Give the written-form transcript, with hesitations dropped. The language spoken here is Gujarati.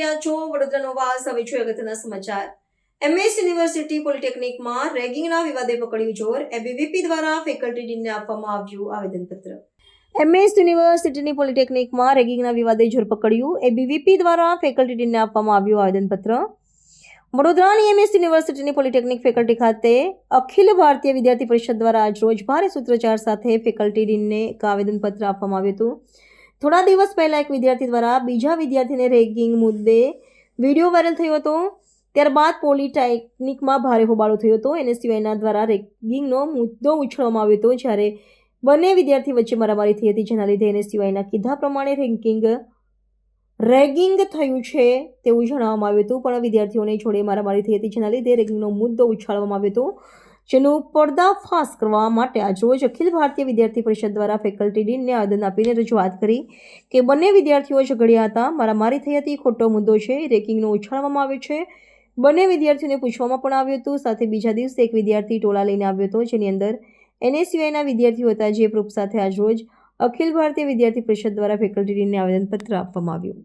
રહ્યા છો વડોદરા નોવાસ. હવે જોઈએ અગત્યના સમાચાર. એમએસ યુનિવર્સિટી પોલિટેકનિકમાં રેગિંગના વિવાદે પકડ્યું જોર. એબીવીપી દ્વારા ફેકલ્ટી ડીનને આપવામાં આવ્યું આવેદનપત્ર. એમએસ યુનિવર્સિટીની પોલિટેકનિકમાં રેગિંગના વિવાદે જોર પકડ્યું. એબીવીપી દ્વારા ફેકલ્ટી ડીનને આપવામાં આવ્યું આવેદનપત્ર. વડોદરાની એમએસ યુનિવર્સિટીની પોલિટેકનિક ફેકલ્ટી ખાતે અખિલ ભારતીય વિદ્યાર્થી પરિષદ દ્વારા આજરોજ ભારે સૂત્રોચ્ચાર સાથે ફેકલ્ટી ડીનને એક આવેદનપત્ર આપવામાં આવ્યું હતું. થોડા દિવસ પહેલા એક વિદ્યાર્થી દ્વારા બીજા વિદ્યાર્થીને રેગિંગ મુદ્દે વિડીયો વાયરલ થયો હતો. ત્યારબાદ પોલિટેકનિકમાં ભારે હોબાળો થયો હતો. એનએસયુઆઈના દ્વારા રેગિંગનો મુદ્દો ઉછળવામાં આવ્યો હતો, જ્યારે બંને વિદ્યાર્થી વચ્ચે મારામારી થઈ હતી, જેના લીધે એનએસયુઆઈના કીધા પ્રમાણે રેગિંગ થયું છે તેવું જણાવવામાં આવ્યું હતું. પણ વિદ્યાર્થીઓને જોડે મારામારી થઈ હતી, જેના લીધે રેગિંગનો મુદ્દો ઉછાળવામાં આવ્યો હતો, જેનું પર્દાફાશ કરવા માટે આજરોજ અખિલ ભારતીય વિદ્યાર્થી પરિષદ દ્વારા ફેકલ્ટી ડીનને આવેદન આપીને રજૂઆત કરી કે બંને વિદ્યાર્થીઓ ઝઘડ્યા હતા, મારામારી થઈ હતી, ખોટો મુદ્દો છે, રેગિંગનો ઉછાળવામાં આવ્યો છે. બંને વિદ્યાર્થીઓને પૂછવામાં પણ આવ્યું હતું. સાથે બીજા દિવસે એક વિદ્યાર્થી ટોળા લઈને આવ્યો હતો, જેની અંદર એનએસયુઆઈના વિદ્યાર્થીઓ હતા, જે પ્રૂફ સાથે આજરોજ અખિલ ભારતીય વિદ્યાર્થી પરિષદ દ્વારા ફેકલ્ટી ડીનને આવેદનપત્ર આપવામાં આવ્યું.